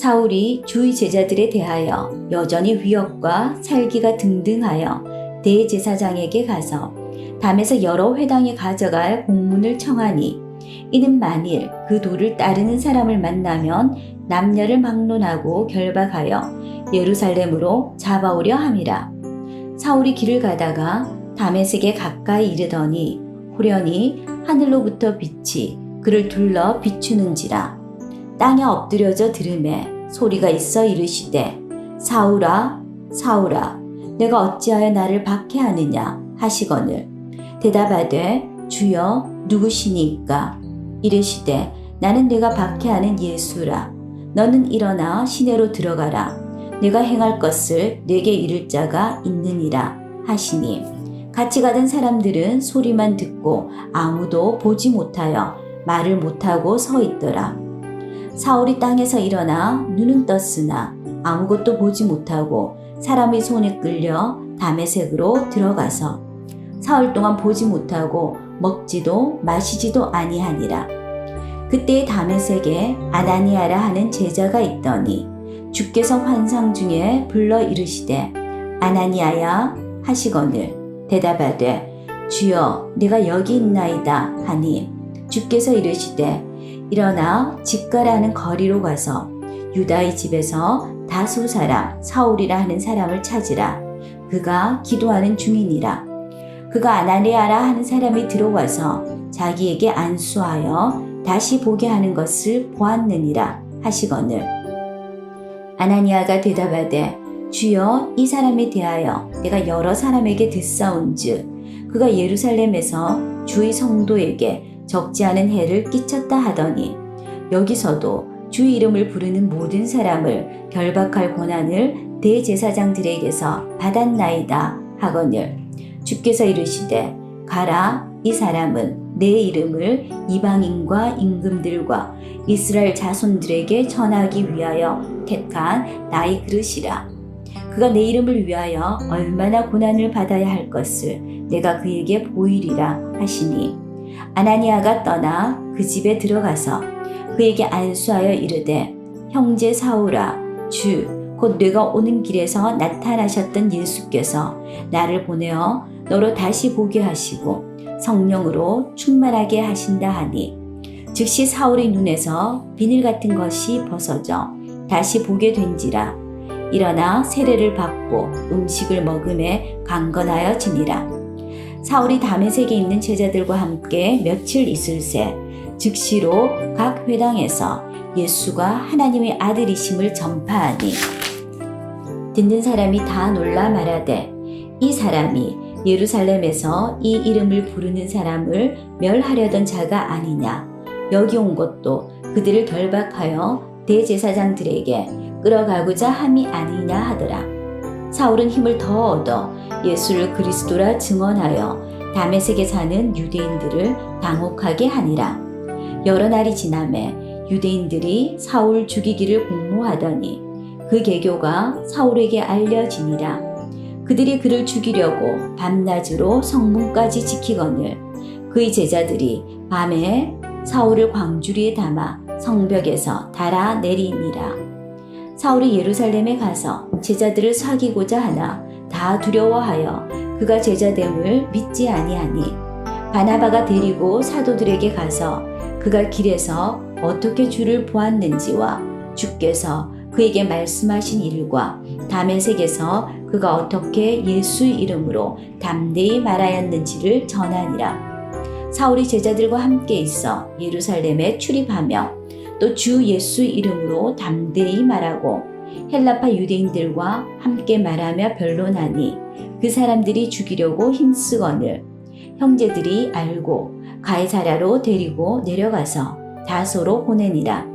사울이 주의 제자들에 대하여 여전히 위협과 살기가 등등하여 대제사장에게 가서 담에서 여러 회당에 가져갈 공문을 청하니 이는 만일 그 도를 따르는 사람을 만나면 남녀를 막론하고 결박하여 예루살렘으로 잡아오려 함이라. 사울이 길을 가다가 다메섹에 가까이 이르더니 호련히 하늘로부터 빛이 그를 둘러 비추는지라. 땅에 엎드려져 들으매 소리가 있어 이르시되 사울아 사울아 내가 어찌하여 나를 박해하느냐 하시거늘 대답하되 주여 누구시니까 이르시되 나는 내가 박해하는 예수라. 너는 일어나 시내로 들어가라. 내가 행할 것을 내게 이를 자가 있느니라 하시니 같이 가던 사람들은 소리만 듣고 아무도 보지 못하여 말을 못하고 서 있더라. 사울이 땅에서 일어나 눈은 떴으나 아무것도 보지 못하고 사람의 손에 끌려 다메섹으로 들어가서 사흘 동안 보지 못하고 먹지도 마시지도 아니하니라. 그때 다메섹에 아나니아라 하는 제자가 있더니 주께서 환상 중에 불러 이르시되 아나니아야 하시거늘 대답하되 주여 내가 여기 있나이다 하니 주께서 이르시되 일어나 집가라 하는 거리로 가서 유다의 집에서 다소 사람 사울이라 하는 사람을 찾으라. 그가 기도하는 중이니라. 그가 아나니아라 하는 사람이 들어와서 자기에게 안수하여 다시 보게 하는 것을 보았느니라 하시거늘 아나니아가 대답하되 주여 이 사람에 대하여 내가 여러 사람에게 듣사온즉 그가 예루살렘에서 주의 성도에게 적지 않은 해를 끼쳤다 하더니 여기서도 주의 이름을 부르는 모든 사람을 결박할 권한을 대제사장들에게서 받았나이다 하거늘 주께서 이르시되 가라. 이 사람은 내 이름을 이방인과 임금들과 이스라엘 자손들에게 전하기 위하여 택한 나의 그릇이라. 그가 내 이름을 위하여 얼마나 고난을 받아야 할 것을 내가 그에게 보이리라 하시니 아나니아가 떠나 그 집에 들어가서 그에게 안수하여 이르되 형제 사울아 주 곧 내가 오는 길에서 나타나셨던 예수께서 나를 보내어 너로 다시 보게 하시고 성령으로 충만하게 하신다 하니 즉시 사울의 눈에서 비늘 같은 것이 벗어져 다시 보게 된지라. 일어나 세례를 받고 음식을 먹음에 강건하여 지니라. 사울이 다메섹에 있는 제자들과 함께 며칠 있을새 즉시로 각 회당에서 예수가 하나님의 아들이심을 전파하니 듣는 사람이 다 놀라 말하되 이 사람이 예루살렘에서 이 이름을 부르는 사람을 멸하려던 자가 아니냐. 여기 온 것도 그들을 결박하여 대제사장들에게 끌어가고자 함이 아니냐 하더라. 사울은 힘을 더 얻어 예수를 그리스도라 증언하여 다메섹에 사는 유대인들을 당혹하게 하니라. 여러 날이 지나매 유대인들이 사울 죽이기를 공모하더니 그 계교가 사울에게 알려지니라. 그들이 그를 죽이려고 밤낮으로 성문까지 지키거늘 그의 제자들이 밤에 사울을 광주리에 담아 성벽에서 달아 내리니라. 사울이 예루살렘에 가서 제자들을 사귀고자 하나 다 두려워하여 그가 제자됨을 믿지 아니하니 바나바가 데리고 사도들에게 가서 그가 길에서 어떻게 주를 보았는지와 주께서 그에게 말씀하신 일과 다메섹에서 그가 어떻게 예수의 이름으로 담대히 말하였는지를 전하니라. 사울이 제자들과 함께 있어 예루살렘에 출입하며 또 주 예수의 이름으로 담대히 말하고 헬라파 유대인들과 함께 말하며 변론하니 그 사람들이 죽이려고 힘쓰거늘 형제들이 알고 가이사랴로 데리고 내려가서 다소로 보내니라.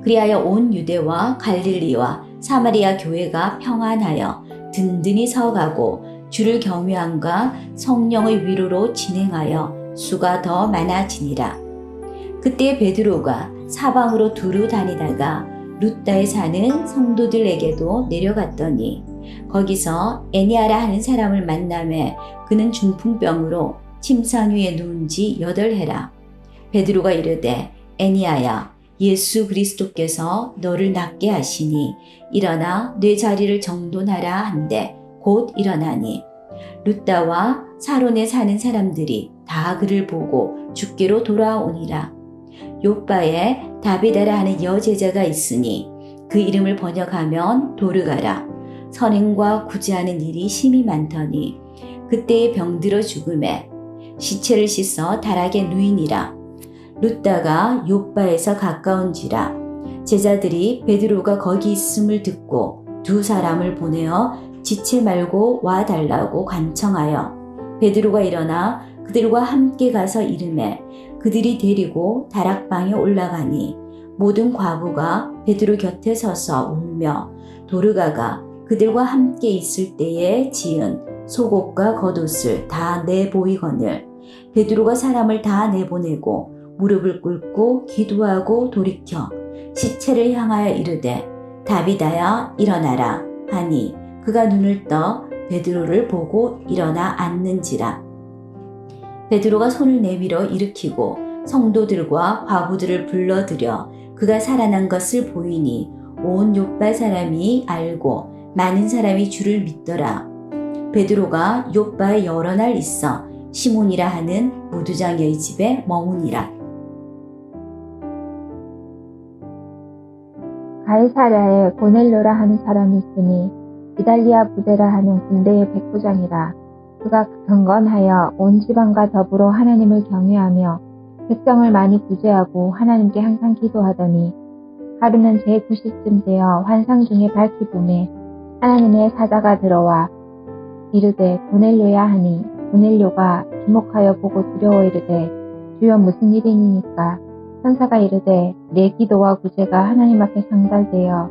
그리하여 온 유대와 갈릴리와 사마리아 교회가 평안하여 든든히 서가고 주를 경외함과 성령의 위로로 진행하여 수가 더 많아지니라. 그때 베드로가 사방으로 두루 다니다가 룻다에 사는 성도들에게도 내려갔더니 거기서 에니아라 하는 사람을 만나매 그는 중풍병으로 침상 위에 누운 지 8해라. 베드로가 이르되 에니아야 예수 그리스도께서 너를 낫게 하시니 일어나 내 자리를 정돈하라 한데 곧 일어나니 룻다와 사론에 사는 사람들이 다 그를 보고 죽게로 돌아오니라. 욥바에 다비다라 하는 여제자가 있으니 그 이름을 번역하면 도르가라. 선행과 구제하는 일이 심히 많더니 그때에 병들어 죽음에 시체를 씻어 다락에 누이니라. 룻다가 욥바에서 가까운지라. 제자들이 베드로가 거기 있음을 듣고 두 사람을 보내어 지체 말고 와 달라고 간청하여 베드로가 일어나 그들과 함께 가서 이르매 그들이 데리고 다락방에 올라가니 모든 과부가 베드로 곁에 서서 울며 도르가가 그들과 함께 있을 때에 지은 속옷과 겉옷을 다 내보이거늘 베드로가 사람을 다 내보내고 무릎을 꿇고 기도하고 돌이켜 시체를 향하여 이르되 다비다야 일어나라 하니 그가 눈을 떠 베드로를 보고 일어나 앉는지라. 베드로가 손을 내밀어 일으키고 성도들과 과부들을 불러들여 그가 살아난 것을 보이니 온 욥바 사람이 알고 많은 사람이 주를 믿더라. 베드로가 욥바에 여러 날 있어 시몬이라 하는 무두장녀의 집에 머무니라. 가이사랴에 고넬료라 하는 사람이 있으니 이달리아 부대라 하는 군대의 백부장이라. 그가 경건하여 온 지방과 더불어 하나님을 경외하며 백성을 많이 구제하고 하나님께 항상 기도하더니 하루는 제9시쯤 되어 환상 중에 밝히 보매 하나님의 사자가 들어와 이르되 고넬료야 하니 고넬료가 주목하여 보고 두려워 이르되 주여 무슨 일이니까. 천사가 이르되 내 기도와 구제가 하나님 앞에 상달되어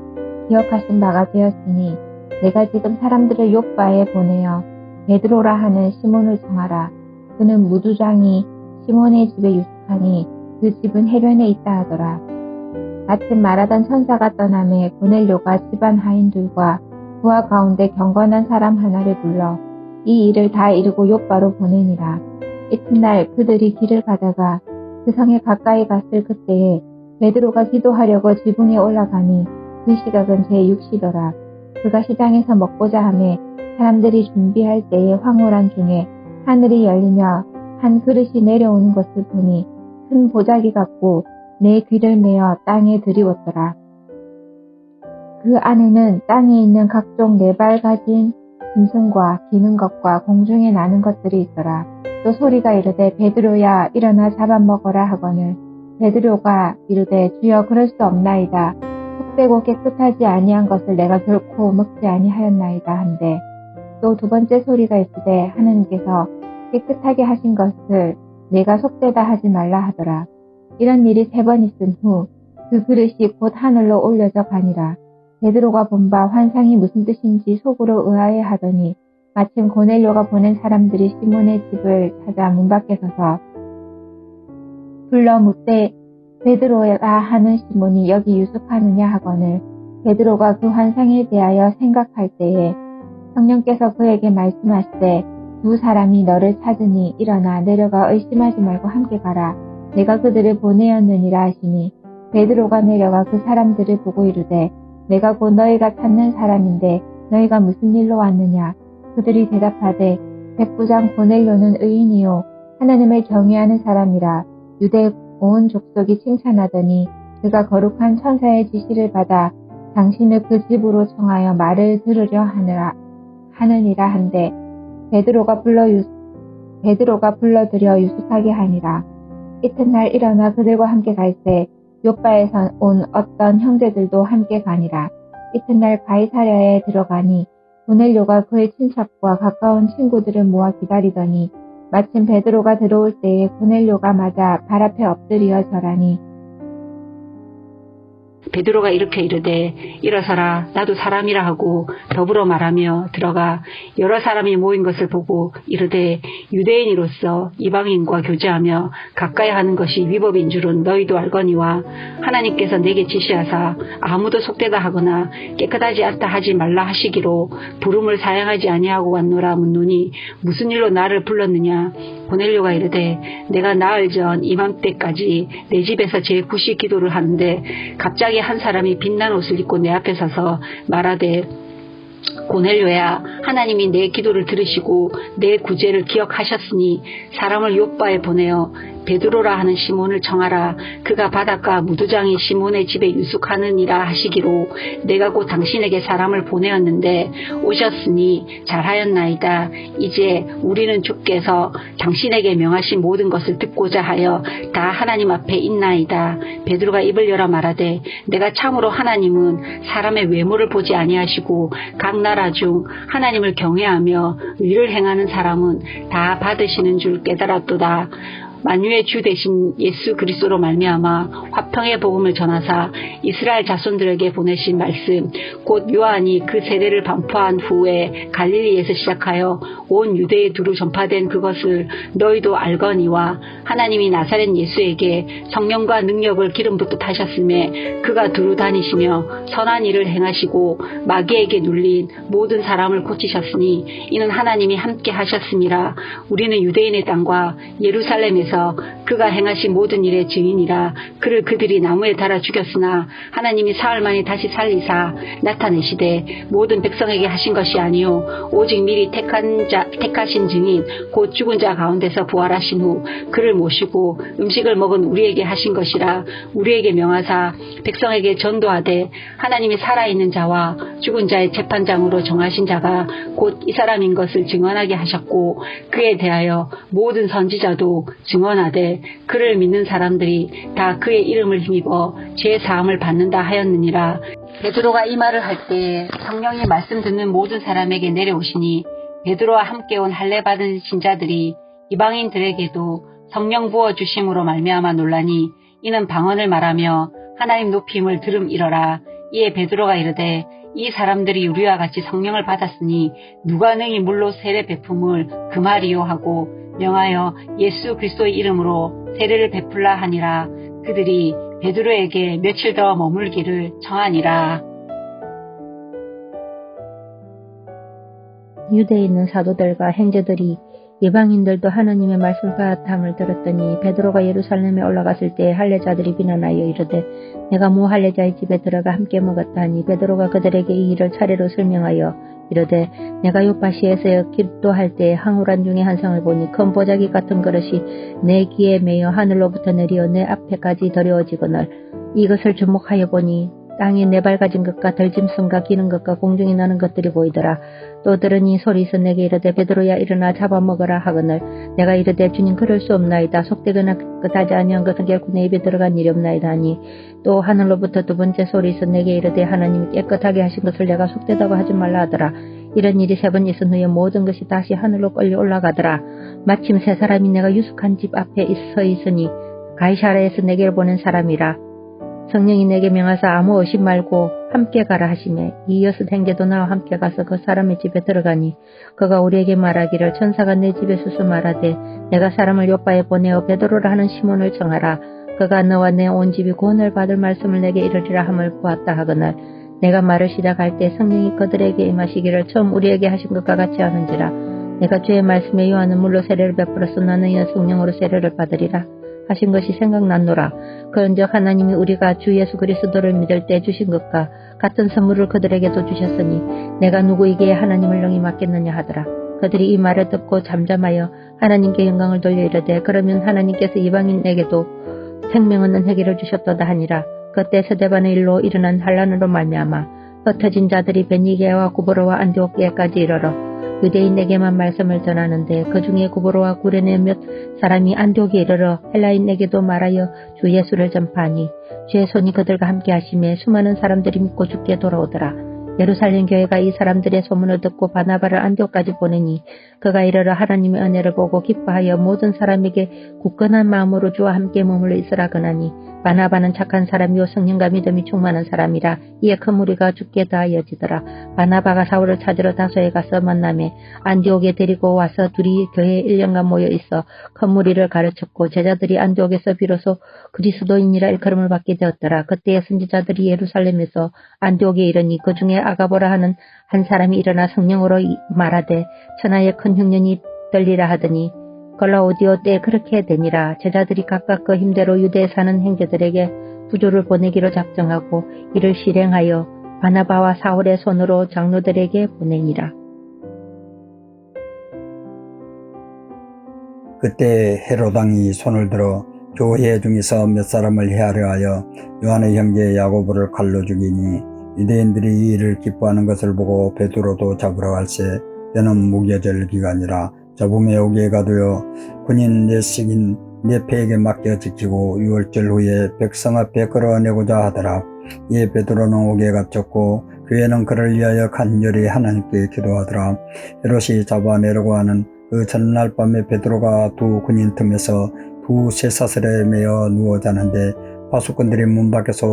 기억하신 바가 되었으니 내가 지금 사람들을 욥바에 보내어 베드로라 하는 시몬을 정하라. 그는 무두장이 시몬의 집에 유숙하니 그 집은 해변에 있다 하더라. 마침 말하던 천사가 떠나매 고넬료가 집안 하인들과 부하 가운데 경건한 사람 하나를 불러 이 일을 다 이루고 욥바로 보내니라. 이튿날 그들이 길을 가다가 그 성에 가까이 갔을 그때에 베드로가 기도하려고 지붕에 올라가니 그 시각은 제6시더라. 그가 시장에서 먹고자 하매 사람들이 준비할 때에 황홀한 중에 하늘이 열리며 한 그릇이 내려오는 것을 보니 큰 보자기 같고 내 귀를 메어 땅에 들이웠더라. 그 안에는 땅에 있는 각종 네 발 가진 짐승과 기는 것과 공중에 나는 것들이 있더라. 또 소리가 이르되 베드로야 일어나 잡아먹어라 하거늘 베드로가 이르되 주여 그럴 수 없나이다. 속되고 깨끗하지 아니한 것을 내가 결코 먹지 아니하였나이다 한데 또 두 번째 소리가 있으되 하느님께서 깨끗하게 하신 것을 내가 속되다 하지 말라 하더라. 이런 일이 3번 있은 후 그 그릇이 곧 하늘로 올려져 가니라. 베드로가 본 바 환상이 무슨 뜻인지 속으로 의아해 하더니 마침 고넬료가 보낸 사람들이 시몬의 집을 찾아 문 밖에 서서 불러 묻되 베드로라 하는 시몬이 여기 유숙하느냐 하거늘 베드로가 그 환상에 대하여 생각할 때에 성령께서 그에게 말씀하시되 두 사람이 너를 찾으니 일어나 내려가 의심하지 말고 함께 가라. 내가 그들을 보내었느니라 하시니 베드로가 내려가 그 사람들을 보고 이르되 내가 곧 너희가 찾는 사람인데 너희가 무슨 일로 왔느냐. 그들이 대답하되 백부장 고넬료는 의인이요 하나님을 경외하는 사람이라. 유대 온 족속이 칭찬하더니 그가 거룩한 천사의 지시를 받아 당신을 그 집으로 청하여 말을 들으려 하느니라 한데 베드로가 불러들여 유숙하게 하니라. 이튿날 일어나 그들과 함께 갈새 욥바에서 온 어떤 형제들도 함께 가니라. 이튿날 가이사랴에 들어가니 고넬료가 그의 친척과 가까운 친구들을 모아 기다리더니 마침 베드로가 들어올 때에 고넬료가 맞아 발 앞에 엎드려 절하니 베드로가 이렇게 이르되 일어서라 나도 사람이라 하고 더불어 말하며 들어가 여러 사람이 모인 것을 보고 이르되 유대인으로서 이방인과 교제하며 가까이 하는 것이 위법인 줄은 너희도 알거니와 하나님께서 내게 지시하사 아무도 속되다 하거나 깨끗하지 않다 하지 말라 하시기로 부름을 사양하지 아니하고 왔노라 묻노니 무슨 일로 나를 불렀느냐. 고넬료가 이르되 내가 나흘 전 이맘때까지 내 집에서 제9시 기도를 하는데 갑자기 한 사람이 빛난 옷을 입고 내 앞에 서서 말하되 고넬료야, 하나님이 내 기도를 들으시고 내 구제를 기억하셨으니 사람을 요바에 보내어 베드로라 하는 시몬을 청하라. 그가 바닷가 무두장이 시몬의 집에 유숙하느니라 하시기로 내가 곧 당신에게 사람을 보내었는데 오셨으니 잘하였나이다. 이제 우리는 주께서 당신에게 명하신 모든 것을 듣고자 하여 다 하나님 앞에 있나이다. 베드로가 입을 열어 말하되 내가 참으로 하나님은 사람의 외모를 보지 아니하시고 각 나라 중 하나님을 경외하며 의를 행하는 사람은 다 받으시는 줄 깨달았도다. 만유의 주 대신 예수 그리스도로 말미암아 화평의 복음을 전하사 이스라엘 자손들에게 보내신 말씀 곧 요한이 그 세례를 반포한 후에 갈릴리에서 시작하여 온 유대에 두루 전파된 그것을 너희도 알거니와 하나님이 나사렛 예수에게 성령과 능력을 기름 붓듯하셨음에 그가 두루 다니시며 선한 일을 행하시고 마귀에게 눌린 모든 사람을 고치셨으니 이는 하나님이 함께 하셨음이라. 우리는 유대인의 땅과 예루살렘에서 그가 행하신 모든 일의 증인이라. 그를 그들이 나무에 달아 죽였으나 하나님이 사흘 만에 다시 살리사 나타내시되 모든 백성에게 하신 것이 아니요 오직 미리 택하신 증인 곧 죽은 자 가운데서 부활하신 후 그를 모시고 음식을 먹은 우리에게 하신 것이라. 우리에게 명하사 백성에게 전도하되 하나님이 살아있는 자와 죽은 자의 재판장으로 정하신 자가 곧 이 사람인 것을 증언하게 하셨고 그에 대하여 모든 선지자도 증언하되 그를 믿는 사람들이 다 그의 이름을 힘입어 죄 사함을 받는다 하였느니라. 베드로가 이 말을 할 때 성령이 말씀 듣는 모든 사람에게 내려오시니 베드로와 함께 온 할례 받은 신자들이 이방인들에게도 성령 부어 주심으로 말미암아 놀라니 이는 방언을 말하며 하나님 높임을 들음이러라. 이에 베드로가 이르되 이 사람들이 우리와 같이 성령을 받았으니 누가 능히 물로 세례 베품을 금하리요 하고 명하여 예수 그리스도의 이름으로 세례를 베풀라 하니라. 그들이 베드로에게 며칠 더 머물기를 청하니라. 유대에 있는 사도들과 행제들이 이방인들도 하나님의 말씀을 받았함을 들었더니 베드로가 예루살렘에 올라갔을 때 할례자들이 비난하여 이르되 내가 모 할례자의 집에 들어가 함께 먹었다 하니 베드로가 그들에게 이 일을 차례로 설명하여 이르되 내가 요파시에서 기도할 때 항우란 중에 한 상을 보니 큰 보자기 같은 그릇이 내 귀에 매여 하늘로부터 내려 내 앞에까지 들여어지거늘 이것을 주목하여 보니 땅에 네발가진 것과 덜짐승과 기는 것과 공중에 나는 것들이 보이더라. 또 들으니 소리서 내게 이르되 베드로야 일어나 잡아먹으라 하거늘 내가 이르되 주님 그럴 수 없나이다. 속되거나 깨끗하지 아니한 것은 결코 내 입에 들어간 일이 없나이다 하니 또 하늘로부터 두 번째 소리서 내게 이르되 하나님이 깨끗하게 하신 것을 내가 속되다고 하지 말라 하더라. 이런 일이 3번 있은 후에 모든 것이 다시 하늘로 끌려 올라가더라. 마침 세 사람이 내가 유숙한 집 앞에 서 있으니 가이사라에서 내게를 보낸 사람이라. 성령이 내게 명하사 아무 의심 말고 함께 가라 하시매 이어서 행제도 나와 함께 가서 그 사람의 집에 들어가니 그가 우리에게 말하기를 천사가 내 집에 수수 말하되 내가 사람을 요바에 보내어 베드로라 하는 시몬을 청하라. 그가 너와 내 온 집이 구원을 받을 말씀을 내게 이르리라 함을 보았다 하거늘 내가 말을 시작할 때 성령이 그들에게 임하시기를 처음 우리에게 하신 것과 같이 하는지라. 내가 주의 말씀에 요한은 물로 세례를 베풀었으 나는 이는 성령으로 세례를 받으리라 하신 것이 생각났노라. 그런즉 하나님이 우리가 주 예수 그리스도를 믿을 때 주신 것과 같은 선물을 그들에게도 주셨으니 내가 누구에게 하나님을 능히 맡겠느냐 하더라. 그들이 이 말을 듣고 잠잠하여 하나님께 영광을 돌려 이르되 그러면 하나님께서 이방인에게도 생명 얻는 회개를 주셨도다 하니라. 그때 스데반의 일로 일어난 환란으로 말미암아 흩어진 자들이 베니게와 구브로와 안디옥게까지 이르러 유대인에게만 말씀을 전하는데 그 중에 구브로와 구레네 몇 사람이 안디옥에 이르러 헬라인에게도 말하여 주 예수를 전파하니 주의 손이 그들과 함께 하심에 수많은 사람들이 믿고 주께 돌아오더라. 예루살렘 교회가 이 사람들의 소문을 듣고 바나바를 안디옥까지 보내니 그가 이르러 하나님의 은혜를 보고 기뻐하여 모든 사람에게 굳건한 마음으로 주와 함께 머물러 있으라 그나니 바나바는 착한 사람이요 성령과 믿음이 충만한 사람이라. 이에 큰 무리가 주께 다하여지더라. 바나바가 사울을 찾으러 다소에 가서 만남에 안디옥에 데리고 와서 둘이 교회에 1년간 모여 있어 큰 무리를 가르쳤고 제자들이 안디옥에서 비로소 그리스도인이라 일컬음을 받게 되었더라. 그때의 선지자들이 예루살렘에서 안디옥에 이르니 그 중에 아가보라 하는 한 사람이 일어나 성령으로 말하되 천하의 큰 흉년이 떨리라 하더니 니콜라오디오 때 그렇게 되니라. 제자들이 각각 그 힘대로 유대에 사는 형제들에게 부조를 보내기로 작정하고 이를 실행하여 바나바와 사울의 손으로 장로들에게 보내니라. 그때 헤롯 왕이 손을 들어 교회 중에서 몇 사람을 해하려 하여 요한의 형제 야고보를 칼로 죽이니 유대인들이 이 일을 기뻐하는 것을 보고 베드로도 잡으러 갈새 때는 무교절 기간이라. 저봄에 오기에 가두어 군인 넷씩인 네 패에게 맡겨 지키고 6월절 후에 백성 앞에 끌어내고자 하더라. 이에 베드로는 옥에 갇혔고 교회는 그를 위하여 간절히 하나님께 기도하더라. 헤롯이 잡아내려고 하는 그 전날 밤에 베드로가 두 군인 틈에서 두 쇠사슬에 매어 누워 자는데 파수꾼들이 문 밖에서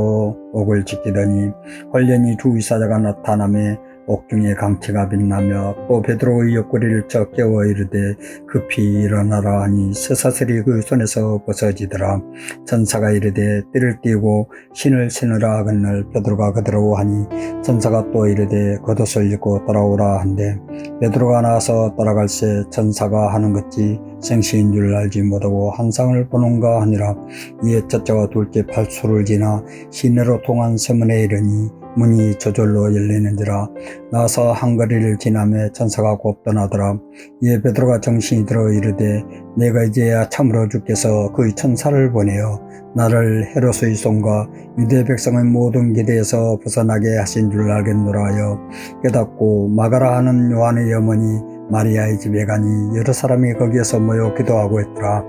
옥을 지키더니 헐련히 주의사자가 나타나며 옥중에 강체가 빛나며 또 베드로의 옆구리를 쳐 깨워 이르되 급히 일어나라 하니 쇠사슬이 그 손에서 벗어지더라. 천사가 이르되 띠를 띠고 신을 신으라 하거늘 베드로가 그대로 하니 천사가 또 이르되 겉옷을 입고 따라오라 한대 베드로가 나와서 따라갈새 천사가 하는 것이 생시인 줄 알지 못하고 환상을 보는가 하니라. 이에 첫째와 둘째 팔수를 지나 시내로 통한 세문에 이르니 문이 저절로 열리는지라. 나서 한거리를 지나며 천사가 곧 떠나더라. 이에 베드로가 정신이 들어 이르되 내가 이제야 참으로 주께서 그의 천사를 보내어 나를 헤롯의 손과 유대 백성의 모든 기대에서 벗어나게 하신 줄 알겠노라 하여 깨닫고 마가라 하는 요한의 어머니 마리아의 집에 가니 여러 사람이 거기에서 모여 기도하고 있더라.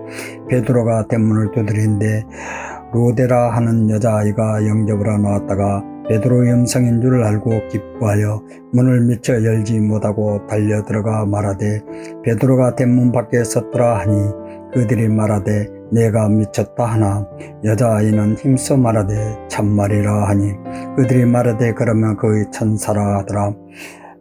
베드로가 대문을 두드리는데 로데라 하는 여자아이가 영접으로 나왔다가 베드로의 음성인 줄 알고 기뻐하여 문을 미처 열지 못하고 달려 들어가 말하되 베드로가 대문 밖에 섰더라 하니 그들이 말하되 내가 미쳤다 하나 여자아이는 힘써 말하되 참말이라 하니 그들이 말하되 그러면 그의 천사라 하더라.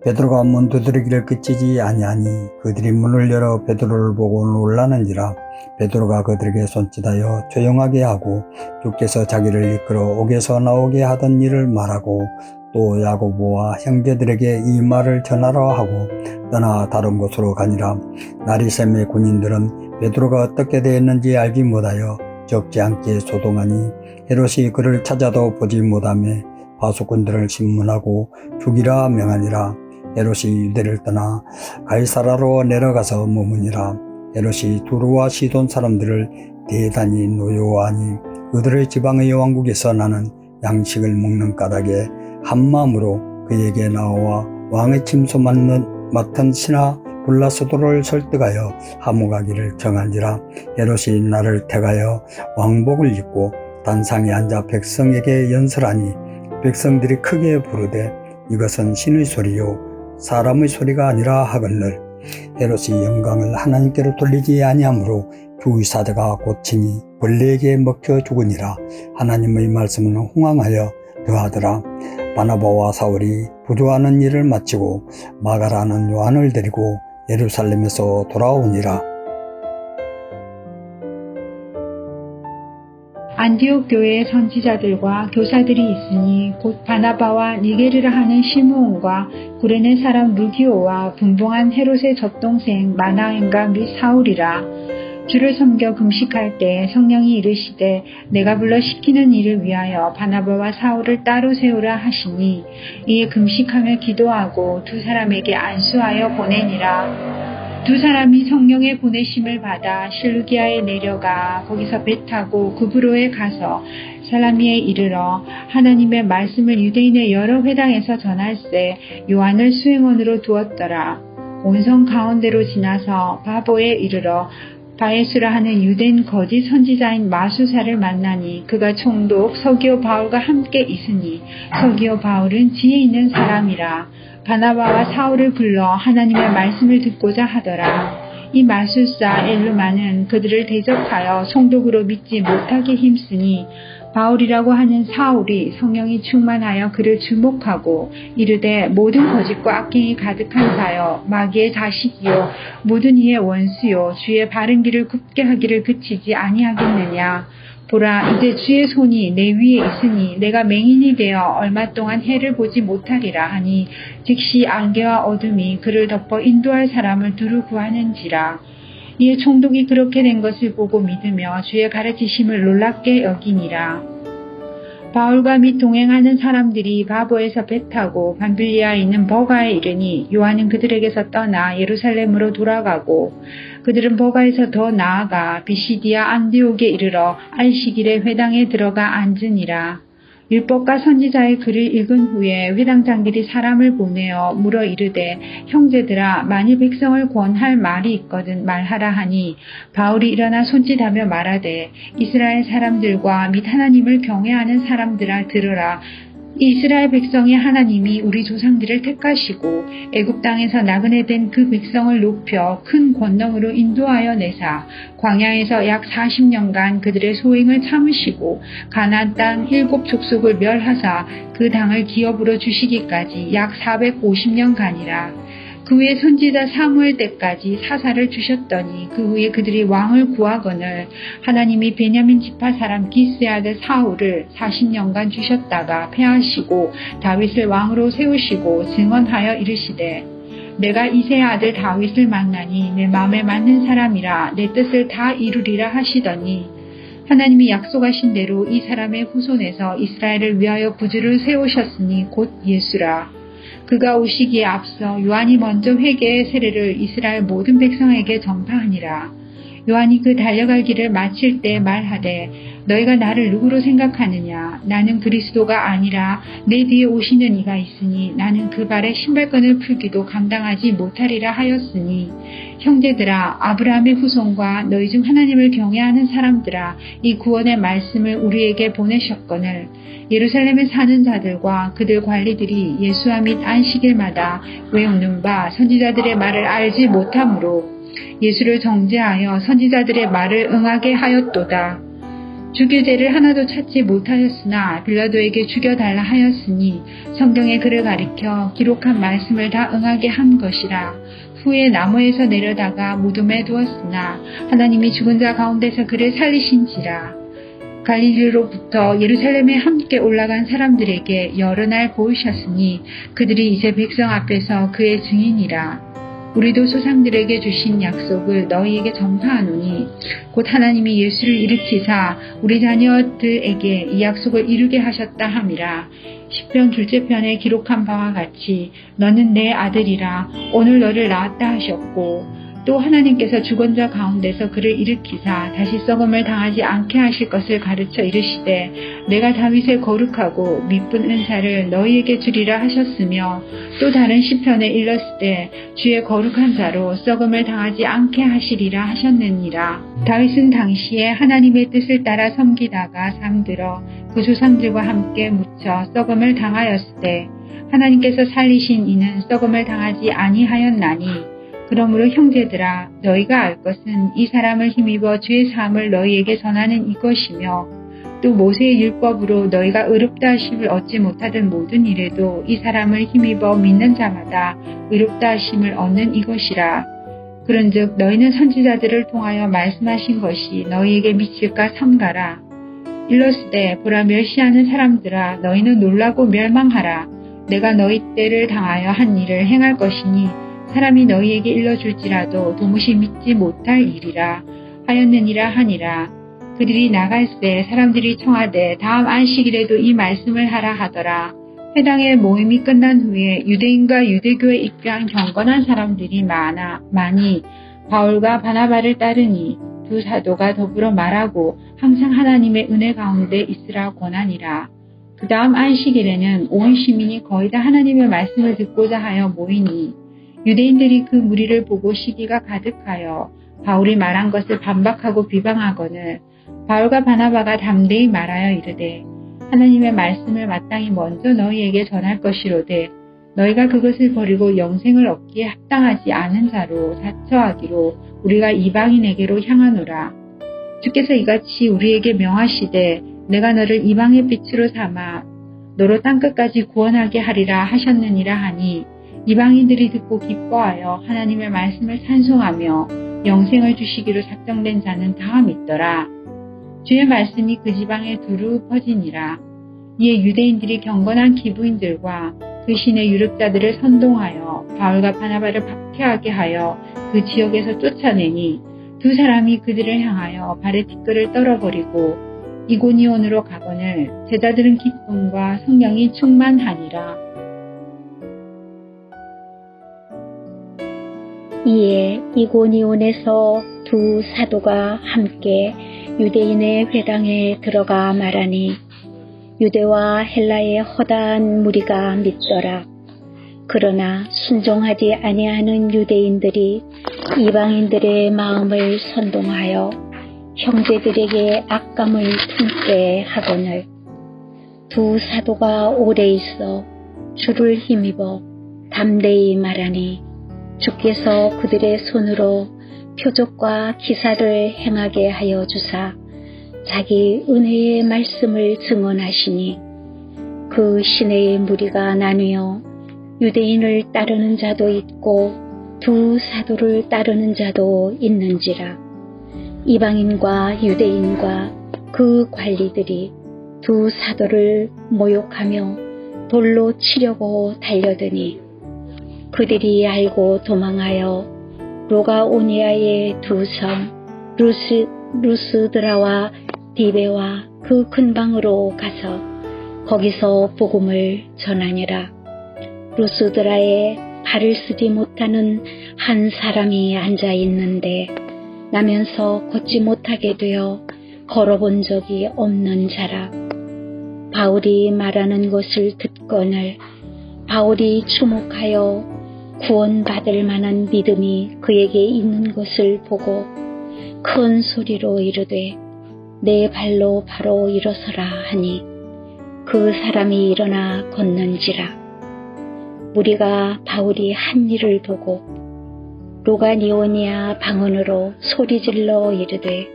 베드로가 문 두드리기를 그치지 아니하니 그들이 문을 열어 베드로를 보고 놀라는지라. 베드로가 그들에게 손짓하여 조용하게 하고 주께서 자기를 이끌어 옥에서 나오게 하던 일을 말하고 또 야고보와 형제들에게 이 말을 전하라 하고 떠나 다른 곳으로 가니라. 날이 새매 군인들은 베드로가 어떻게 되었는지 알지 못하여 적지 않게 소동하니 헤롯이 그를 찾아도 보지 못하며 파수꾼들을 신문하고 죽이라 명하니라. 헤롯이 유대를 떠나 가이사라로 내려가서 머무니라. 헤롯이 두루와 시돈 사람들을 대단히 노여워하니 그들의 지방의 왕국에서 나는 양식을 먹는 까닭에 한마음으로 그에게 나와 왕의 침소 맡은 신하 블라스도를 설득하여 함옥하기를 정한지라. 헤롯이 나를 택하여 왕복을 입고 단상에 앉아 백성에게 연설하니 백성들이 크게 부르되 이것은 신의 소리요 사람의 소리가 아니라 하거늘 헤롯이 영광을 하나님께로 돌리지 아니하므로 주의사자가 고치니 벌레에게 먹혀 죽으니라. 하나님의 말씀은 흥황하여 더하더라. 바나바와 사울이 부조하는 일을 마치고 마가라는 요한을 데리고 예루살렘에서 돌아오니라. 안디옥 교회에 선지자들과 교사들이 있으니 곧 바나바와 니게르라 하는 시므온과 구레네 사람 루기오와 분봉한 헤롯의 젖동생 마나엔과 및 사울이라. 주를 섬겨 금식할 때 성령이 이르시되 내가 불러 시키는 일을 위하여 바나바와 사울을 따로 세우라 하시니 이에 금식하며 기도하고 두 사람에게 안수하여 보내니라. 두 사람이 성령의 보내심을 받아 실루기아에 내려가 거기서 배 타고 구브로에 가서 살라미에 이르러 하나님의 말씀을 유대인의 여러 회당에서 전할세 요한을 수행원으로 두었더라. 온성 가운데로 지나서 바보에 이르러 바에수라 하는 유대인 거짓 선지자인 마수사를 만나니 그가 총독 서기오 바울과 함께 있으니 서기오 바울은 지혜 있는 사람이라. 바나바와 사울을 불러 하나님의 말씀을 듣고자 하더라. 이 마술사 엘루마는 그들을 대적하여 총독으로 믿지 못하게 힘쓰니 바울이라고 하는 사울이 성령이 충만하여 그를 주목하고 이르되 모든 거짓과 악행이 가득한 자여 마귀의 자식이요 모든 이의 원수요 주의 바른 길을 굽게 하기를 그치지 아니하겠느냐. 보라 이제 주의 손이 내 위에 있으니 내가 맹인이 되어 얼마 동안 해를 보지 못하리라 하니 즉시 안개와 어둠이 그를 덮어 인도할 사람을 두루 구하는지라. 이에 총독이 그렇게 된 것을 보고 믿으며 주의 가르치심을 놀랍게 여기니라. 바울과 및 동행하는 사람들이 바보에서 배 타고 밤빌리아에 있는 버가에 이르니 요한은 그들에게서 떠나 예루살렘으로 돌아가고 그들은 버가에서 더 나아가 비시디아 안디옥에 이르러 안식일에 회당에 들어가 앉으니라. 율법과 선지자의 글을 읽은 후에 회당장들이 사람을 보내어 물어 이르되 형제들아 만일 백성을 권할 말이 있거든 말하라 하니 바울이 일어나 손짓하며 말하되 이스라엘 사람들과 및 하나님을 경외하는 사람들아 들으라. 이스라엘 백성의 하나님이 우리 조상들을 택하시고 애굽 땅에서 나그네 된 그 백성을 높여 큰 권능으로 인도하여 내사 광야에서 약 40년간 그들의 소행을 참으시고 가나안 땅 7 족속을 멸하사 그 땅을 기업으로 주시기까지 약 450년간이라. 그 후에 선지자 사무엘 때까지 사사를 주셨더니 그 후에 그들이 왕을 구하거늘 하나님이 베냐민 지파 사람 기스의 아들 사울을 40년간 주셨다가 패하시고 다윗을 왕으로 세우시고 증언하여 이르시되 내가 이새의 아들 다윗을 만나니 내 마음에 맞는 사람이라 내 뜻을 다 이루리라 하시더니 하나님이 약속하신 대로 이 사람의 후손에서 이스라엘을 위하여 구주를 세우셨으니 곧 예수라. 그가 오시기에 앞서 요한이 먼저 회개의 세례를 이스라엘 모든 백성에게 전파하니라. 요한이 그 달려갈 길을 마칠 때 말하되 너희가 나를 누구로 생각하느냐? 나는 그리스도가 아니라 내 뒤에 오시는 이가 있으니 나는 그 발에 신발끈을 풀기도 감당하지 못하리라 하였으니 형제들아 아브라함의 후손과 너희 중 하나님을 경외하는 사람들아 이 구원의 말씀을 우리에게 보내셨거늘 예루살렘에 사는 자들과 그들 관리들이 예수와 및 안식일마다 외우는 바 선지자들의 말을 알지 못하므로 예수를 정죄하여 선지자들의 말을 응하게 하였도다. 죽일 죄를 하나도 찾지 못하였으나 빌라도에게 죽여달라 하였으니 성경의 글을 가리켜 기록한 말씀을 다 응하게 한 것이라. 후에 나무에서 내려다가 무덤에 두었으나 하나님이 죽은 자 가운데서 그를 살리신지라. 갈릴리로부터 예루살렘에 함께 올라간 사람들에게 여러 날 보이셨으니 그들이 이제 백성 앞에서 그의 증인이라. 우리도 조상들에게 주신 약속을 너희에게 전파하노니 곧 하나님이 예수를 일으키사 우리 자녀들에게 이 약속을 이루게 하셨다 함이라. 시편 둘째 편에 기록한 바와 같이 너는 내 아들이라 오늘 너를 낳았다 하셨고 또 하나님께서 죽은 자 가운데서 그를 일으키사 다시 썩음을 당하지 않게 하실 것을 가르쳐 이르시되 내가 다윗의 거룩하고 미쁜 은사를 너희에게 주리라 하셨으며 또 다른 시편에 일렀으되 주의 거룩한 자로 썩음을 당하지 않게 하시리라 하셨느니라. 다윗은 당시에 하나님의 뜻을 따라 섬기다가 잠들어 그 조상들과 함께 묻혀 썩음을 당하였으되 하나님께서 살리신 이는 썩음을 당하지 아니하였나니 그러므로 형제들아 너희가 알 것은 이 사람을 힘입어 주의 사함을 너희에게 전하는 이것이며 또 모세의 율법으로 너희가 의롭다 하심을 얻지 못하던 모든 일에도 이 사람을 힘입어 믿는 자마다 의롭다 하심을 얻는 이것이라. 그런즉 너희는 선지자들을 통하여 말씀하신 것이 너희에게 미칠까 삼가라. 일러스되 보라 멸시하는 사람들아 너희는 놀라고 멸망하라. 내가 너희 때를 당하여 한 일을 행할 것이니 사람이 너희에게 일러줄지라도 도무지 믿지 못할 일이라 하였느니라 하니라. 그들이 나갈새 사람들이 청하되 다음 안식일에도 이 말씀을 하라 하더라. 회당의 모임이 끝난 후에 유대인과 유대교에 입교한 경건한 사람들이 많이 바울과 바나바를 따르니 두 사도가 더불어 말하고 항상 하나님의 은혜 가운데 있으라 권하니라. 그 다음 안식일에는 온 시민이 거의 다 하나님의 말씀을 듣고자 하여 모이니 유대인들이 그 무리를 보고 시기가 가득하여 바울이 말한 것을 반박하고 비방하거늘 바울과 바나바가 담대히 말하여 이르되 하나님의 말씀을 마땅히 먼저 너희에게 전할 것이로되 너희가 그것을 버리고 영생을 얻기에 합당하지 않은 자로 자처하기로 우리가 이방인에게로 향하노라. 주께서 이같이 우리에게 명하시되 내가 너를 이방의 빛으로 삼아 너로 땅끝까지 구원하게 하리라 하셨느니라 하니 이방인들이 듣고 기뻐하여 하나님의 말씀을 찬송하며 영생을 주시기로 작정된 자는 다 믿더라. 주의 말씀이 그 지방에 두루 퍼지니라. 이에 유대인들이 경건한 기부인들과 그 신의 유력자들을 선동하여 바울과 바나바를 박해하게 하여 그 지역에서 쫓아내니 두 사람이 그들을 향하여 발에 티끌을 떨어버리고 이고니온으로 가거늘 제자들은 기쁨과 성령이 충만하니라. 이에 이고니온에서 두 사도가 함께 유대인의 회당에 들어가 말하니 유대와 헬라의 허다한 무리가 믿더라. 그러나 순종하지 아니하는 유대인들이 이방인들의 마음을 선동하여 형제들에게 악감을 품게 하거늘 두 사도가 오래 있어 주를 힘입어 담대히 말하니 주께서 그들의 손으로 표적과 기사를 행하게 하여 주사 자기 은혜의 말씀을 증언하시니 그 시내의 무리가 나뉘어 유대인을 따르는 자도 있고 두 사도를 따르는 자도 있는지라. 이방인과 유대인과 그 관리들이 두 사도를 모욕하며 돌로 치려고 달려드니 그들이 알고 도망하여 로가오니아의 두 성 루스드라와 디베와 그 근방으로 가서 거기서 복음을 전하니라. 루스드라에 발을 쓰지 못하는 한 사람이 앉아 있는데 나면서 걷지 못하게 되어 걸어본 적이 없는 자라. 바울이 말하는 것을 듣거늘 바울이 주목하여 구원받을 만한 믿음이 그에게 있는 것을 보고 큰 소리로 이르되 내 발로 바로 일어서라 하니 그 사람이 일어나 걷는지라. 무리가 바울이 한 일을 보고 로가니오니아 방언으로 소리질러 이르되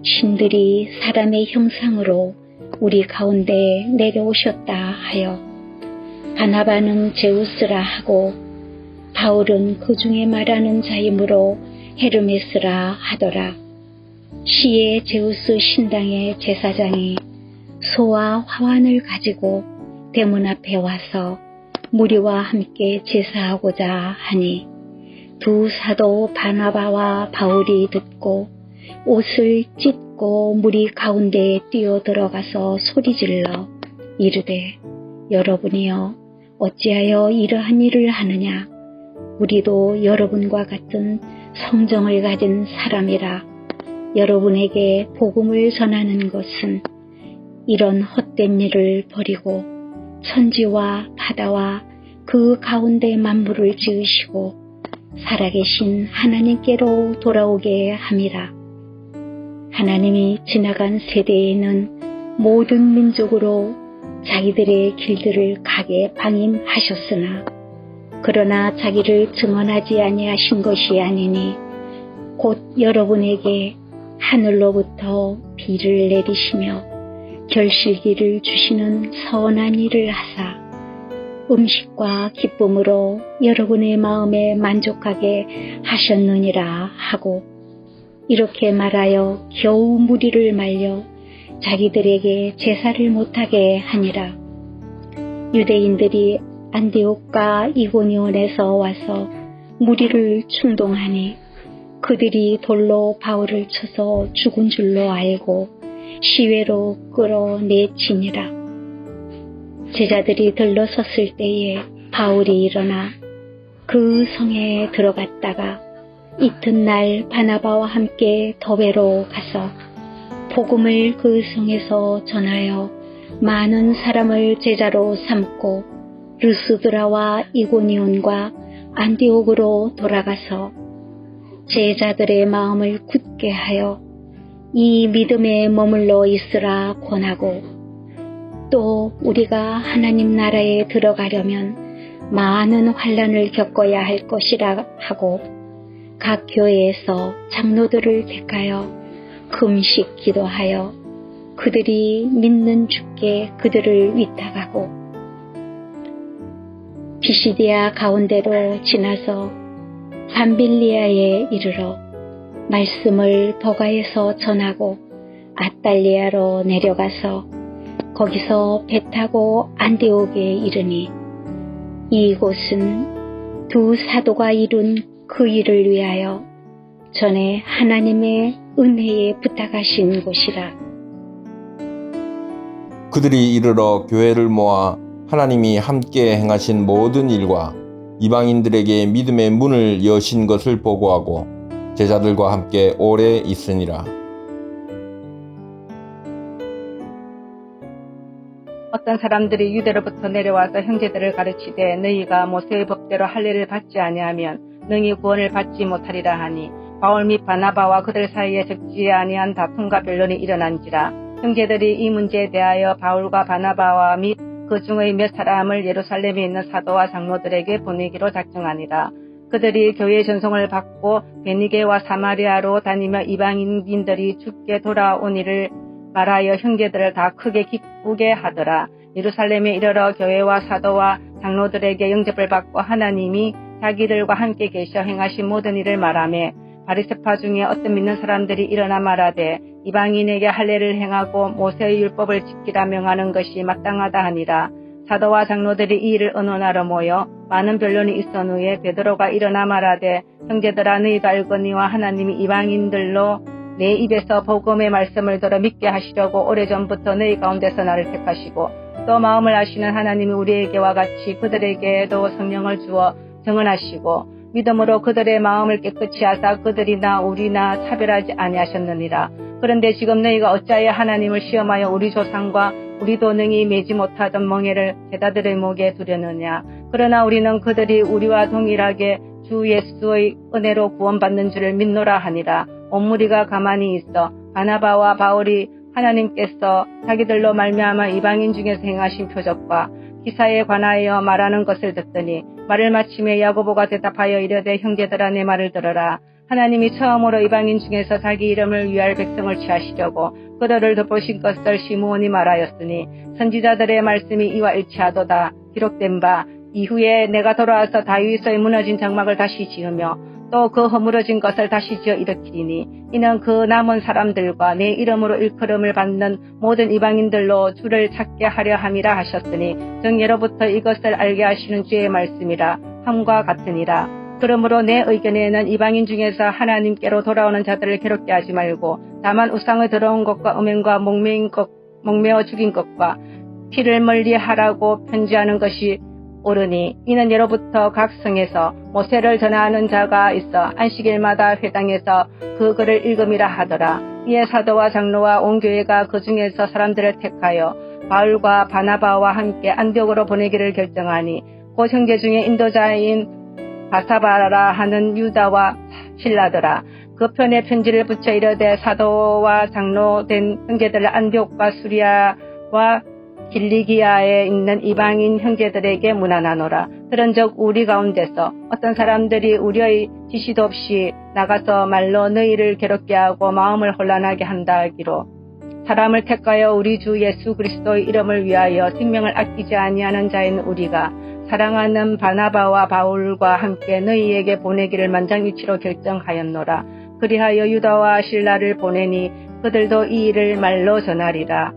신들이 사람의 형상으로 우리 가운데 내려오셨다 하여 바나바는 제우스라 하고 바울은 그 중에 말하는 자이므로 헤르메스라 하더라. 시의 제우스 신당의 제사장이 소와 화환을 가지고 대문 앞에 와서 무리와 함께 제사하고자 하니 두 사도 바나바와 바울이 듣고 옷을 찢고 무리 가운데에 뛰어들어가서 소리질러 이르되 여러분이여 어찌하여 이러한 일을 하느냐. 우리도 여러분과 같은 성정을 가진 사람이라. 여러분에게 복음을 전하는 것은 이런 헛된 일을 버리고 천지와 바다와 그 가운데 만물을 지으시고 살아계신 하나님께로 돌아오게 함이라. 하나님이 지나간 세대에는 모든 민족으로 자기들의 길들을 가게 방임하셨으나 그러나 자기를 증언하지 아니하신 것이 아니니 곧 여러분에게 하늘로부터 비를 내리시며 결실기를 주시는 선한 일을 하사 음식과 기쁨으로 여러분의 마음에 만족하게 하셨느니라 하고 이렇게 말하여 겨우 무리를 말려 자기들에게 제사를 못하게 하니라. 유대인들이 안디옥과 이고니온에서 와서 무리를 충동하니 그들이 돌로 바울을 쳐서 죽은 줄로 알고 시외로 끌어내치니라. 제자들이 들러섰을 때에 바울이 일어나 그 성에 들어갔다가 이튿날 바나바와 함께 더베로 가서 복음을 그 성에서 전하여 많은 사람을 제자로 삼고 루스드라와 이고니온과 안디옥으로 돌아가서 제자들의 마음을 굳게 하여 이 믿음에 머물러 있으라 권하고 또 우리가 하나님 나라에 들어가려면 많은 환난을 겪어야 할 것이라 하고 각 교회에서 장로들을 택하여 금식 기도하여 그들이 믿는 주께 그들을 위탁하고 비시디아 가운데로 지나서 밤빌리아에 이르러 말씀을 버가에서 전하고 아달리아로 내려가서 거기서 배 타고 안디옥에 이르니 이곳은 두 사도가 이룬 그 일을 위하여 전에 하나님의 은혜에 부탁하신 곳이라. 그들이 이르러 교회를 모아 하나님이 함께 행하신 모든 일과 이방인들에게 믿음의 문을 여신 것을 보고하고 제자들과 함께 오래 있으니라. 어떤 사람들이 유대로부터 내려와서 형제들을 가르치되 너희가 모세의 법대로 할례를 받지 아니하면 능히 구원을 받지 못하리라 하니 바울 및 바나바와 그들 사이에 적지 아니한 다툼과 변론이 일어난지라. 형제들이 이 문제에 대하여 바울과 바나바와 및 그 중의 몇 사람을 예루살렘에 있는 사도와 장로들에게 보내기로 작정하니라. 그들이 교회의 전송을 받고 베니게와 사마리아로 다니며 이방인들이 죽게 돌아온 일을 말하여 형제들을 다 크게 기쁘게 하더라. 예루살렘에 이르러 교회와 사도와 장로들에게 영접을 받고 하나님이 자기들과 함께 계셔 행하신 모든 일을 말하며 바리새파 중에 어떤 믿는 사람들이 일어나 말하되 이방인에게 할례를 행하고 모세의 율법을 지키라 명하는 것이 마땅하다 하니라. 사도와 장로들이 이 일을 의논하러 모여 많은 변론이 있은 후에 베드로가 일어나 말하되 형제들아 너희도 알거니와 하나님이 이방인들로 내 입에서 복음의 말씀을 들어 믿게 하시려고 오래전부터 너희 가운데서 나를 택하시고 또 마음을 아시는 하나님이 우리에게와 같이 그들에게도 성령을 주어 증언하시고 믿음으로 그들의 마음을 깨끗이 하사 그들이나 우리나 차별하지 아니하셨느니라. 그런데 지금 너희가 어찌하여 하나님을 시험하여 우리 조상과 우리도 능히 매지 못하던 멍에를 제자들의 목에 두려느냐. 그러나 우리는 그들이 우리와 동일하게 주 예수의 은혜로 구원받는 줄을 믿노라 하니라. 온 무리가 가만히 있어 바나바와 바울이 하나님께서 자기들로 말미암아 이방인 중에서 행하신 표적과 기사에 관하여 말하는 것을 듣더니 말을 마치며 야고보가 대답하여 이르되 형제들아 내 말을 들어라. 하나님이 처음으로 이방인 중에서 자기 이름을 위할 백성을 취하시려고 그들을 덮으신 것을 시므온이 말하였으니 선지자들의 말씀이 이와 일치하도다. 기록된 바 이후에 내가 돌아와서 다윗의 무너진 장막을 다시 지으며 또 그 허물어진 것을 다시 지어 일으키리니 이는 그 남은 사람들과 내 이름으로 일컬음을 받는 모든 이방인들로 주를 찾게 하려 함이라 하셨으니 정예로부터 이것을 알게 하시는 주의 말씀이라 함과 같으니라. 그러므로 내 의견에는 이방인 중에서 하나님께로 돌아오는 자들을 괴롭게 하지 말고 다만 우상의 더러운 것과 음행과 목매어 죽인 것과 피를 멀리하라고 편지하는 것이 오르니 이는 예로부터 각 성에서 모세를 전하는 자가 있어 안식일마다 회당에서 그 글을 읽음이라 하더라. 이에 사도와 장로와 온 교회가 그 중에서 사람들을 택하여 바울과 바나바와 함께 안디옥으로 보내기를 결정하니 곧 형제 중에 인도자인 바사바라 하는 유다와 실라더라. 그 편에 편지를 붙여 이르되 사도와 장로 된 형제들 안디옥과 수리아와 길리기아에 있는 이방인 형제들에게 문안하노라. 그런즉 우리 가운데서 어떤 사람들이 우리의 지시도 없이 나가서 말로 너희를 괴롭게 하고 마음을 혼란하게 한다 하기로 사람을 택하여 우리 주 예수 그리스도의 이름을 위하여 생명을 아끼지 아니하는 자인 우리가 사랑하는 바나바와 바울과 함께 너희에게 보내기를 만장일치로 결정하였노라. 그리하여 유다와 실라를 보내니 그들도 이 일을 말로 전하리라.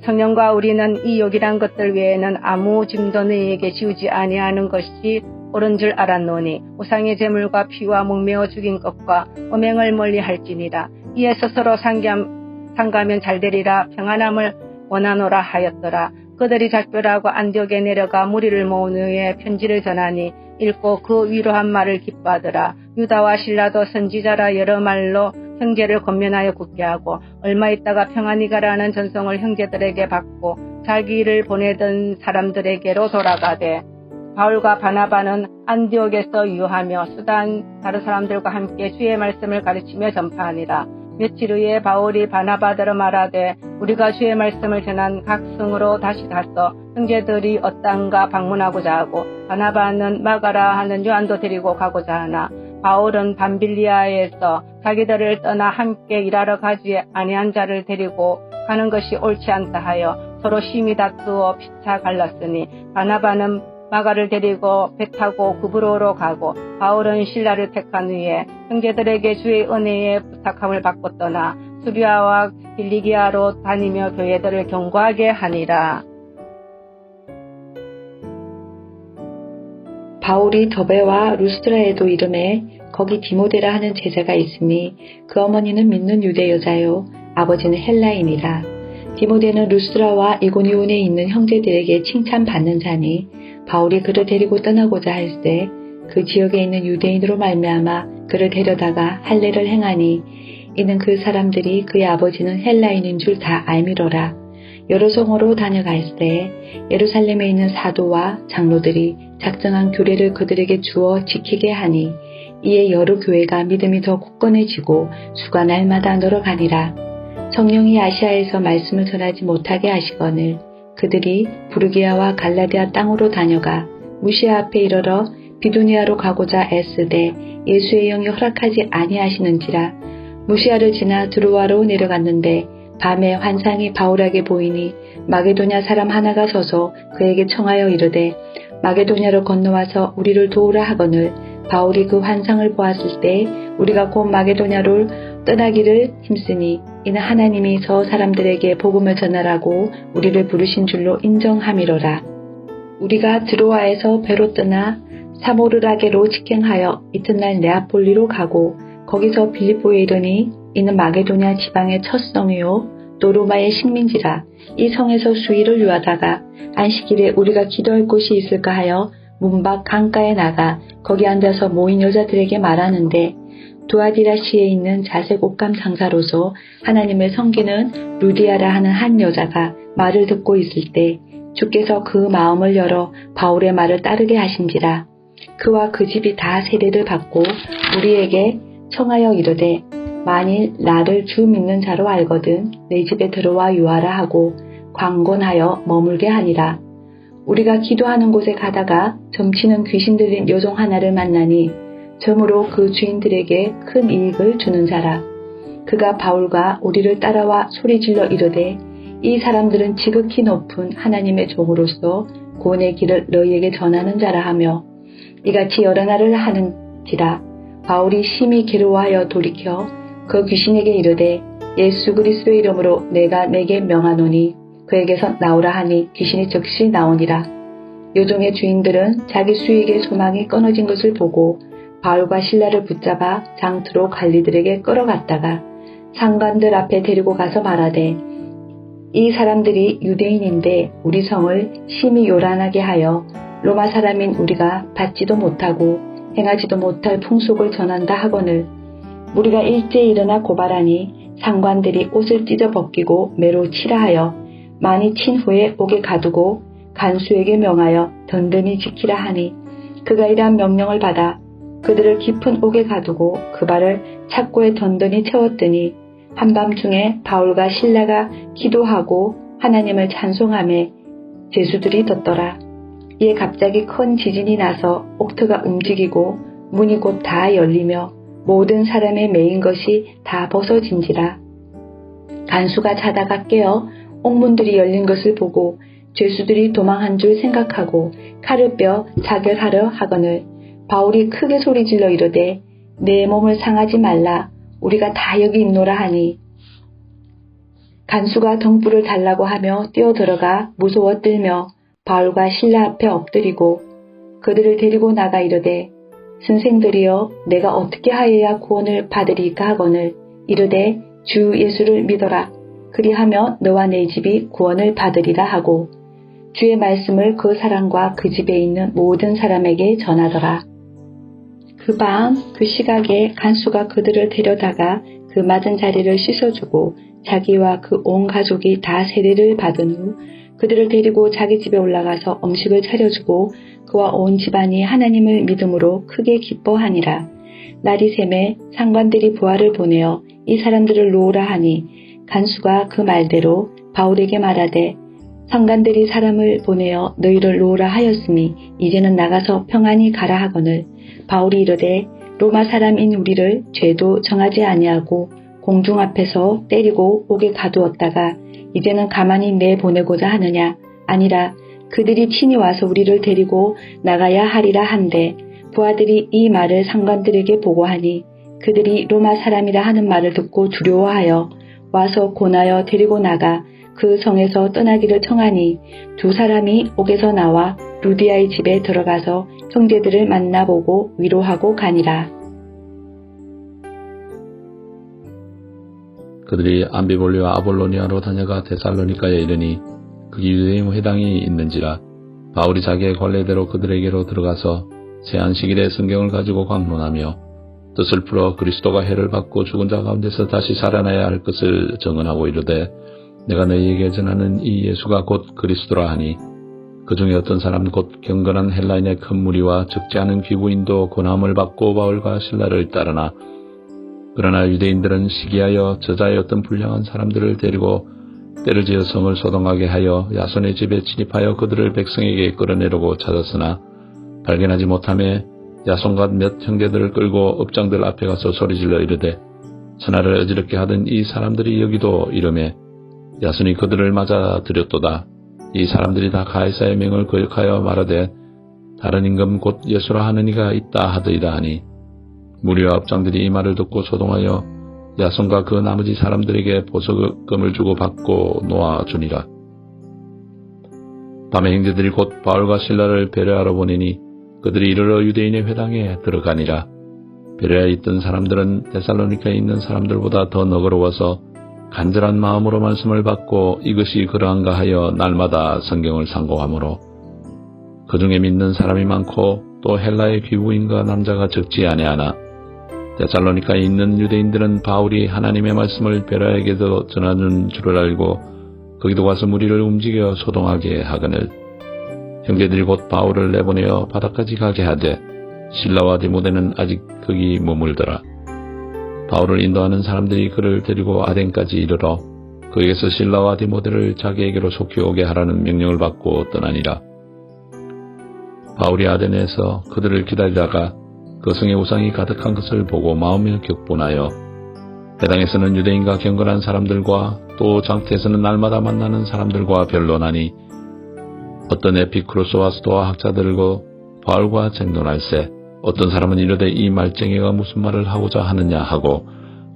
성령과 우리는 이 욕이란 것들 외에는 아무 짐도 너희에게 지우지 아니하는 것이 옳은 줄 알았노니 우상의 제물과 피와 목매어 죽인 것과 음행을 멀리할지니라. 이에 스스로 상가면 잘되리라 평안함을 원하노라 하였더라. 그들이 작별하고 안디옥에 내려가 무리를 모은 후에 편지를 전하니 읽고 그 위로한 말을 기뻐하더라. 유다와 실라도 선지자라 여러 말로 형제를 권면하여 굳게 하고 얼마 있다가 평안히 가라는 전송을 형제들에게 받고 자기를 보내던 사람들에게로 돌아가되 바울과 바나바는 안디옥에서 유하며 수단 다른 사람들과 함께 주의 말씀을 가르치며 전파하니라. 며칠 후에 바울이 바나바더러 말하되 우리가 주의 말씀을 전한 각 성으로 다시 가서 형제들이 어떠한가 방문하고자 하고 바나바는 마가라 하는 요한도 데리고 가고자 하나 바울은 밤빌리아에서 자기들을 떠나 함께 일하러 가지 아니한 자를 데리고 가는 것이 옳지 않다 하여 서로 심히 다투어 피차 갈랐으니 바나바는 마가를 데리고 배 타고 구브로로 가고 바울은 실라를 택한 후에 형제들에게 주의 은혜에 부탁함을 받고 떠나 수리아와 길리기아로 다니며 교회들을 경고하게 하니라. 바울이 더베와 루스드라에도 이름에 거기 디모데라 하는 제자가 있으니 그 어머니는 믿는 유대 여자요 아버지는 헬라인이라. 디모데는 루스라와 이고니온에 있는 형제들에게 칭찬받는 자니 바울이 그를 데리고 떠나고자 할 때 그 지역에 있는 유대인으로 말미암아 그를 데려다가 할례를 행하니 이는 그 사람들이 그의 아버지는 헬라인인 줄 다 알미로라. 여러 성으로 다녀갈 때 예루살렘에 있는 사도와 장로들이 작정한 규례를 그들에게 주어 지키게 하니 이에 여러 교회가 믿음이 더 굳건해지고 수가 날마다 늘어가니라. 성령이 아시아에서 말씀을 전하지 못하게 하시거늘 그들이 부르기아와 갈라디아 땅으로 다녀가 무시아 앞에 이르러 비두니아로 가고자 애쓰되 예수의 영이 허락하지 아니하시는지라. 무시아를 지나 드로아로 내려갔는데 밤에 환상이 바울에게 보이니 마게도냐 사람 하나가 서서 그에게 청하여 이르되 마게도냐로 건너와서 우리를 도우라 하거늘 바울이 그 환상을 보았을 때 우리가 곧 마게도냐로 떠나기를 힘쓰니 이는 하나님이 저 사람들에게 복음을 전하라고 우리를 부르신 줄로 인정함이로라. 우리가 드로아에서 배로 떠나 사모르라게로 직행하여 이튿날 네아폴리로 가고 거기서 빌립보에 이르니 이는 마게도냐 지방의 첫 성이요 또 로마의 식민지라. 이 성에서 수일을 유하다가 안식일에 우리가 기도할 곳이 있을까 하여 문 밖 강가에 나가 거기 앉아서 모인 여자들에게 말하는데 두아디라시에 있는 자색 옷감 장사로서 하나님을 섬기는 루디아라 하는 한 여자가 말을 듣고 있을 때 주께서 그 마음을 열어 바울의 말을 따르게 하신지라. 그와 그 집이 다 세례를 받고 우리에게 청하여 이르되 만일 나를 주 믿는 자로 알거든 내 집에 들어와 유하라 하고 광곤하여 머물게 하니라. 우리가 기도하는 곳에 가다가 점치는 귀신 들린 여종 하나를 만나니 점으로 그 주인들에게 큰 이익을 주는 자라. 그가 바울과 우리를 따라와 소리질러 이르되 이 사람들은 지극히 높은 하나님의 종으로서 구원의 길을 너희에게 전하는 자라 하며 이같이 여러 날을 하는지라. 바울이 심히 괴로워하여 돌이켜 그 귀신에게 이르되 예수 그리스도의 이름으로 내가 내게 명하노니 그에게서 나오라 하니 귀신이 즉시 나오니라. 요종의 주인들은 자기 수익의 소망이 끊어진 것을 보고 바울과 실라를 붙잡아 장투로 관리들에게 끌어갔다가 상관들 앞에 데리고 가서 말하되 이 사람들이 유대인인데 우리 성을 심히 요란하게 하여 로마 사람인 우리가 받지도 못하고 행하지도 못할 풍속을 전한다 하거늘 우리가 일제 일어나 고발하니 상관들이 옷을 찢어 벗기고 매로 치라 하여 많이 친 후에 옥에 가두고 간수에게 명하여 든든히 지키라 하니 그가 이러한 명령을 받아 그들을 깊은 옥에 가두고 그 발을 착고에 든든히 채웠더니 한밤중에 바울과 실라가 기도하고 하나님을 찬송하며 제수들이 떴더라. 이에 갑자기 큰 지진이 나서 옥터가 움직이고 문이 곧 다 열리며 모든 사람의 매인 것이 다 벗어진지라. 간수가 자다가 깨어 옥문들이 열린 것을 보고 죄수들이 도망한 줄 생각하고 칼을 빼어 자결하려 하거늘 바울이 크게 소리질러 이르되 내 몸을 상하지 말라 우리가 다 여기 있노라 하니 간수가 등불을 달라고 하며 뛰어들어가 무서워 떨며 바울과 실라 앞에 엎드리고 그들을 데리고 나가 이르되 선생들이여 내가 어떻게 하여야 구원을 받으리까 하거늘 이르되 주 예수를 믿어라 그리하며 너와 내 집이 구원을 받으리라 하고 주의 말씀을 그 사람과 그 집에 있는 모든 사람에게 전하더라. 그 밤 그 시각에 간수가 그들을 데려다가 그 맞은 자리를 씻어주고 자기와 그 온 가족이 다 세례를 받은 후 그들을 데리고 자기 집에 올라가서 음식을 차려주고 그와 온 집안이 하나님을 믿음으로 크게 기뻐하니라. 날이 새매 상관들이 부하를 보내어 이 사람들을 놓으라 하니 간수가 그 말대로 바울에게 말하되 상관들이 사람을 보내어 너희를 놓으라 하였으니 이제는 나가서 평안히 가라 하거늘 바울이 이르되 로마 사람인 우리를 죄도 정하지 아니하고 공중 앞에서 때리고 옥에 가두었다가 이제는 가만히 내보내고자 하느냐 아니라 그들이 친히 와서 우리를 데리고 나가야 하리라 한데 부하들이 이 말을 상관들에게 보고하니 그들이 로마 사람이라 하는 말을 듣고 두려워하여 와서 권하여 데리고 나가 그 성에서 떠나기를 청하니 두 사람이 옥에서 나와 루디아의 집에 들어가서 형제들을 만나보고 위로하고 가니라. 그들이 암비볼리와 아볼로니아로 다녀가 데살로니가에 이르니 거기 유대인 회당이 있는지라 바울이 자기의 관례대로 그들에게로 들어가서 새 안식일에 성경을 가지고 강론하며 뜻을 풀어 그리스도가 해를 받고 죽은 자 가운데서 다시 살아나야 할 것을 증언하고 이르되 내가 너희에게 전하는 이 예수가 곧 그리스도라 하니 그 중에 어떤 사람 곧 경건한 헬라인의 큰 무리와 적지 않은 귀부인도 고난을 받고 바울과 실라를 따르나 그러나 유대인들은 시기하여 저자의 어떤 불량한 사람들을 데리고 때를 지어 성을 소동하게 하여 야손의 집에 진입하여 그들을 백성에게 끌어내려고 찾았으나 발견하지 못하며 야손과 몇 형제들을 끌고 업장들 앞에 가서 소리질러 이르되 천하를 어지럽게 하던 이 사람들이 여기도 이르매 야손이 그들을 맞아 들였도다. 이 사람들이 다 가이사의 명을 거역하여 말하되 다른 임금 곧 예수라 하는 이가 있다 하더이다 하니 무리와 업장들이 이 말을 듣고 소동하여 야손과 그 나머지 사람들에게 보석금을 주고 받고 놓아주니라. 밤에 형제들이 곧 바울과 실라를 베레아로 보내니 그들이 이르러 유대인의 회당에 들어가니라. 베레아에 있던 사람들은 데살로니카에 있는 사람들보다 더 너그러워서 간절한 마음으로 말씀을 받고 이것이 그러한가 하여 날마다 성경을 상고하므로 그 중에 믿는 사람이 많고 또 헬라의 귀부인과 남자가 적지 아니하나 데살로니카에 있는 유대인들은 바울이 하나님의 말씀을 베레아에게도 전하는 줄을 알고 거기도 가서 무리를 움직여 소동하게 하거늘 형제들이 곧 바울을 내보내어 바다까지 가게 하되 실라와 디모데는 아직 거기 머물더라. 바울을 인도하는 사람들이 그를 데리고 아덴까지 이르러 거기에서 실라와 디모데를 자기에게로 속히 오게 하라는 명령을 받고 떠나니라. 바울이 아덴에서 그들을 기다리다가 그 성에 우상이 가득한 것을 보고 마음에 격분하여 회당에서는 유대인과 경건한 사람들과 또 장터에서는 날마다 만나는 사람들과 변론하니 어떤 에피크로스와 스토아 학자들고 바울과 쟁론할세 어떤 사람은 이르되 이 말쟁이가 무슨 말을 하고자 하느냐 하고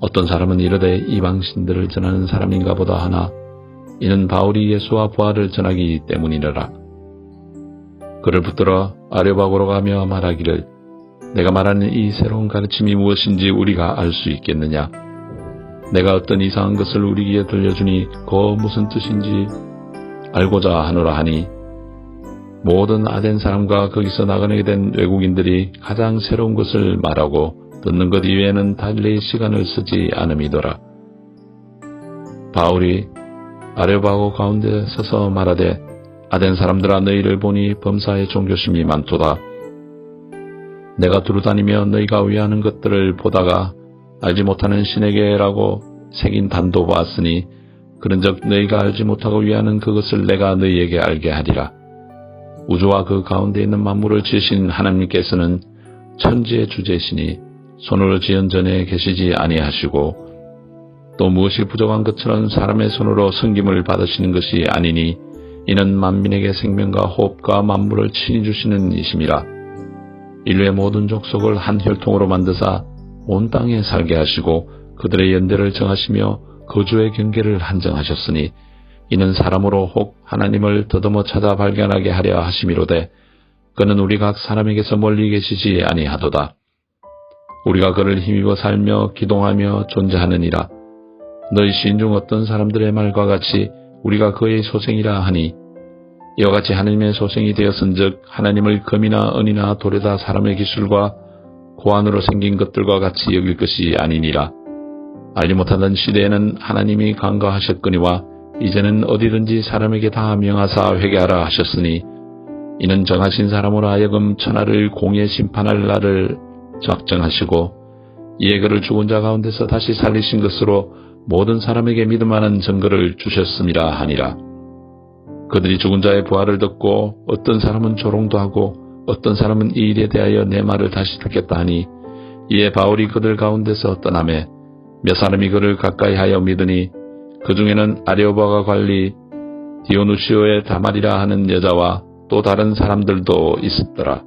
어떤 사람은 이르되 이방신들을 전하는 사람인가 보다 하나 이는 바울이 예수와 부활을 전하기 때문이라. 그를 붙들어 아레오바고로 가며 말하기를 내가 말하는 이 새로운 가르침이 무엇인지 우리가 알 수 있겠느냐. 내가 어떤 이상한 것을 우리에게 들려주니 그 무슨 뜻인지 알고자 하노라 하니 모든 아덴 사람과 거기서 나가게 된 외국인들이 가장 새로운 것을 말하고 듣는 것 이외에는 달리 시간을 쓰지 않음이더라. 바울이 아레오바고 가운데 서서 말하되 아덴 사람들아 너희를 보니 범사에 종교심이 많도다. 내가 두루다니며 너희가 위하는 것들을 보다가 알지 못하는 신에게라고 새긴 단도 보았으니 그런즉 너희가 알지 못하고 위하는 그것을 내가 너희에게 알게 하리라. 우주와 그 가운데 있는 만물을 지으신 하나님께서는 천지의 주제시니 손으로 지은 전에 계시지 아니하시고 또 무엇이 부족한 것처럼 사람의 손으로 섬김을 받으시는 것이 아니니 이는 만민에게 생명과 호흡과 만물을 친히 주시는 이심이라. 인류의 모든 족속을 한 혈통으로 만드사 온 땅에 살게 하시고 그들의 연대를 정하시며 거주의 경계를 한정하셨으니 이는 사람으로 혹 하나님을 더듬어 찾아 발견하게 하려 하심이로되 그는 우리 각 사람에게서 멀리 계시지 아니하도다. 우리가 그를 힘입어 살며 기동하며 존재하느니라. 너희 시인 중 어떤 사람들의 말과 같이 우리가 그의 소생이라 하니 이와 같이 하나님의 소생이 되었은즉 하나님을 금이나 은이나 돌에다 사람의 기술과 고안으로 생긴 것들과 같이 여길 것이 아니니라. 알지 못하던 시대에는 하나님이 간과하셨거니와 이제는 어디든지 사람에게 다 명하사 회개하라 하셨으니 이는 정하신 사람으로 하여금 천하를 공의 심판할 날을 작정하시고 이에 그를 죽은 자 가운데서 다시 살리신 것으로 모든 사람에게 믿을만한 증거를 주셨음이라 하니라. 그들이 죽은 자의 부활을 듣고 어떤 사람은 조롱도 하고 어떤 사람은 이 일에 대하여 내 말을 다시 듣겠다 하니 이에 바울이 그들 가운데서 떠나매 몇 사람이 그를 가까이 하여 믿으니 그 중에는 아레오바가 관리 디오누시오의 다말이라 하는 여자와 또 다른 사람들도 있었더라.